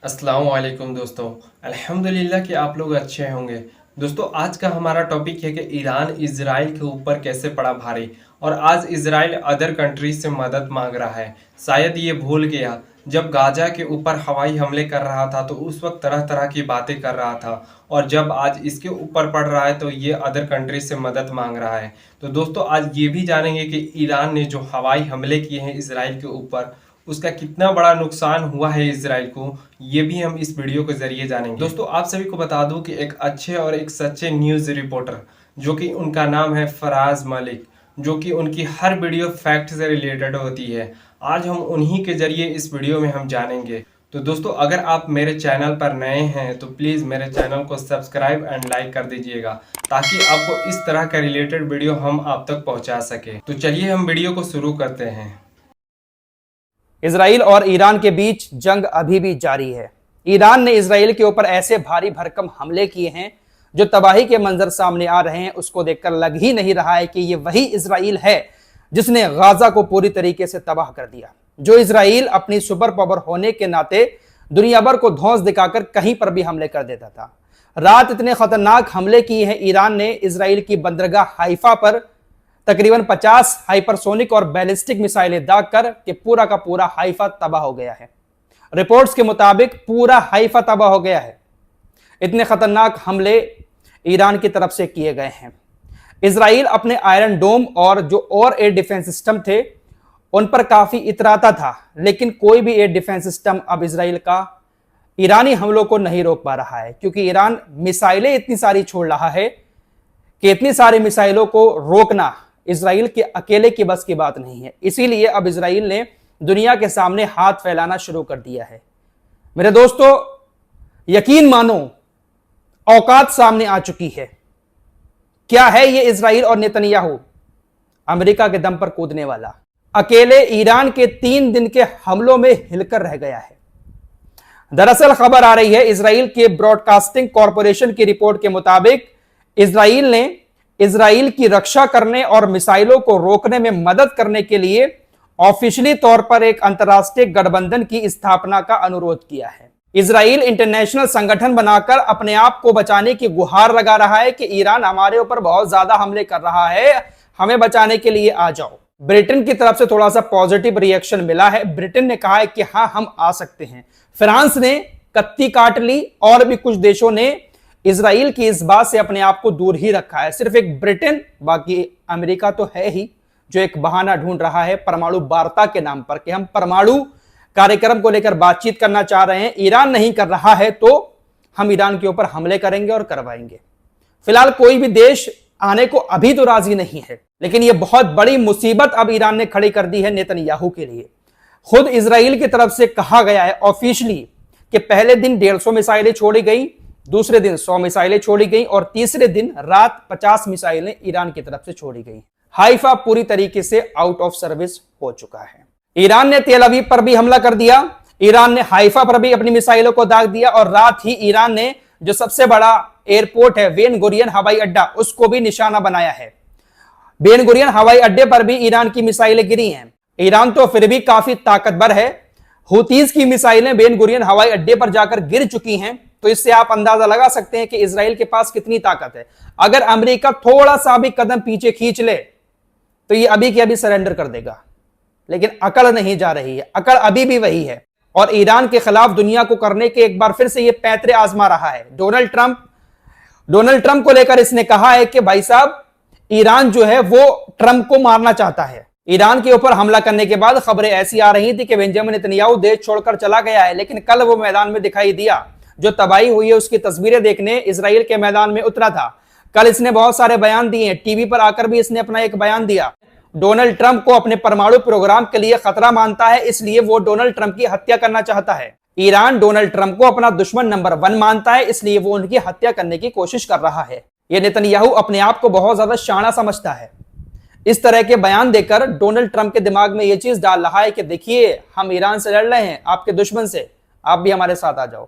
अस्सलाम वालेकुम दोस्तों। अल्हम्दुलिल्लाह कि आप लोग अच्छे होंगे। दोस्तों आज का हमारा टॉपिक है कि ईरान इजराइल के ऊपर कैसे पड़ा भारी और आज इजराइल अदर कंट्रीज से मदद मांग रहा है। शायद ये भूल गया जब गाजा के ऊपर हवाई हमले कर रहा था तो उस वक्त तरह तरह की बातें कर रहा था, और जब आज इसके ऊपर पड़ रहा है तो ये अदर कंट्रीज से मदद मांग रहा है। तो दोस्तों आज ये भी जानेंगे कि ईरान ने जो हवाई हमले किए हैं इजराइल के ऊपर उसका कितना बड़ा नुकसान हुआ है इजराइल को, ये भी हम इस वीडियो के जरिए जानेंगे। दोस्तों आप सभी को बता दूं कि एक अच्छे और एक सच्चे न्यूज़ रिपोर्टर जो कि उनका नाम है फराज मलिक, जो कि उनकी हर वीडियो फैक्ट से रिलेटेड होती है, आज हम उन्हीं के जरिए इस वीडियो में हम जानेंगे। तो दोस्तों अगर आप मेरे चैनल पर नए हैं तो प्लीज़ मेरे चैनल को सब्सक्राइब एंड लाइक कर दीजिएगा ताकि आपको इस तरह का रिलेटेड वीडियो हम आप तक पहुंचा सके। तो चलिए हम वीडियो को शुरू करते हैं। इजराइल और ईरान के बीच जंग अभी भी जारी है। ईरान ने इजराइल के ऊपर ऐसे भारी भरकम हमले किए हैं जो तबाही के मंजर सामने आ रहे हैं। उसको देखकर लग ही नहीं रहा है कि ये वही इजराइल है जिसने गाजा को पूरी तरीके से तबाह कर दिया। जो इजराइल अपनी सुपर पावर होने के नाते दुनिया भर को धौंस दिखाकर कहीं पर भी हमले कर देता था। रात इतने खतरनाक हमले किए हैं ईरान ने इजराइल की बंदरगाह हाइफा पर तकरीबन 50 हाइपरसोनिक और बैलिस्टिक मिसाइलें दागकर कि पूरा का पूरा हाइफा तबाह हो गया है। रिपोर्ट्स के मुताबिक पूरा हाइफा तबाह हो गया है। इतने खतरनाक हमले ईरान की तरफ से किए गए हैं। इजराइल अपने आयरन डोम और जो और एयर डिफेंस सिस्टम थे उन पर काफी इतराता था, लेकिन कोई भी एयर डिफेंस सिस्टम अब इजराइल का ईरानी हमलों को नहीं रोक पा रहा है, क्योंकि ईरान मिसाइलें इतनी सारी छोड़ रहा है कि इतनी सारी मिसाइलों को रोकना इजराइल के अकेले की बस की बात नहीं है। इसीलिए अब इजराइल ने दुनिया के सामने हाथ फैलाना शुरू कर दिया है। मेरे दोस्तों यकीन मानो औकात सामने आ चुकी है। क्या है ये इजराइल और नेतन्याहू? अमेरिका के दम पर कूदने वाला अकेले ईरान के 3 दिन के हमलों में हिलकर रह गया है। दरअसल खबर आ रही है इजराइल के ब्रॉडकास्टिंग कॉरपोरेशन की रिपोर्ट के मुताबिक इजराइल ने इजराइल की रक्षा करने और मिसाइलों को रोकने में मदद करने के लिए ऑफिशियली तौर पर एक अंतरराष्ट्रीय गठबंधन की स्थापना का अनुरोध किया है। इजराइल इंटरनेशनल संगठन बनाकर अपने आप को बचाने की गुहार लगा रहा है कि ईरान हमारे ऊपर बहुत ज्यादा हमले कर रहा है, हमें बचाने के लिए आ जाओ। ब्रिटेन की तरफ से थोड़ा सा पॉजिटिव रिएक्शन मिला है। ब्रिटेन ने कहा है कि हाँ हम आ सकते हैं। फ्रांस ने कत्ती काट ली और भी कुछ देशों ने इजराइल की इस बात से अपने आप को दूर ही रखा है। सिर्फ एक ब्रिटेन, बाकी अमेरिका तो है ही जो एक बहाना ढूंढ रहा है परमाणु वार्ता के नाम पर कि हम परमाणु कार्यक्रम को लेकर बातचीत करना चाह रहे हैं। ईरान नहीं कर रहा है तो हम ईरान के ऊपर हमले करेंगे और करवाएंगे। फिलहाल कोई भी देश आने को अभी तो राजी नहीं है, लेकिन यह बहुत बड़ी मुसीबत अब ईरान ने खड़ी कर दी है नेतन्याहू के लिए। खुद इजराइल की तरफ से कहा गया है ऑफिशियली कि पहले दिन 150 मिसाइलें छोड़ी गई, दूसरे दिन 100 मिसाइलें छोड़ी गई और तीसरे दिन रात 50 मिसाइलें ईरान की तरफ से छोड़ी गई। हाइफा पूरी तरीके से आउट ऑफ सर्विस हो चुका है। ईरान ने तेल अवीव पर भी हमला कर दिया। ईरान ने हाइफा पर भी अपनी मिसाइलों को दाग दिया और रात ही ईरान ने जो सबसे बड़ा एयरपोर्ट है बेन गुरियन हवाई अड्डा, उसको भी निशाना बनाया है। बेन गुरियन हवाई अड्डे पर भी ईरान की मिसाइलें गिरी हैं। ईरान तो फिर भी काफी ताकतवर है। हुतीज की मिसाइलें बेन गुरियन हवाई अड्डे पर जाकर गिर चुकी हैं, तो इससे आप अंदाजा लगा सकते हैं कि इजराइल के पास कितनी ताकत है। अगर अमेरिका थोड़ा सा भी कदम पीछे खींच ले तो ये अभी के अभी सरेंडर कर देगा, लेकिन अकड़ नहीं जा रही है। अकड़ अभी भी वही है और ईरान के खिलाफ दुनिया को करने के एक बार फिर से ये पैंतरे आजमा रहा है। डोनाल्ड ट्रंप को लेकर इसने कहा है कि भाई साहब ईरान जो है वो ट्रंप को मारना चाहता है। ईरान के ऊपर हमला करने के बाद खबरें ऐसी आ रही थी कि बेंजामिन नेतन्याहू देश छोड़कर चला गया है, लेकिन कल वो मैदान में दिखाई दिया। जो तबाही हुई है उसकी तस्वीरें देखने इजराइल के मैदान में उतरा था। कल इसने बहुत सारे बयान दिए हैं, टीवी पर आकर भी इसने अपना एक बयान दिया। डोनाल्ड ट्रंप को अपने परमाणु प्रोग्राम के लिए खतरा मानता है, इसलिए वो डोनाल्ड ट्रंप की हत्या करना चाहता है। ईरान डोनाल्ड ट्रंप को अपना दुश्मन नंबर 1 मानता है, इसलिए वो उनकी हत्या करने की कोशिश कर रहा है। यह नेतन्याहू अपने आप को बहुत ज्यादा शाना समझता है। इस तरह के बयान देकर डोनाल्ड ट्रंप के दिमाग में यह चीज डाल रहा है कि देखिए हम ईरान से लड़ रहे हैं, आपके दुश्मन से, आप भी हमारे साथ आ जाओ।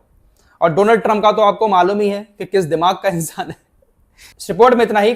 और डोनाल्ड ट्रंप का तो आपको मालूम ही है कि किस दिमाग का इंसान है। इस रिपोर्ट में इतना ही।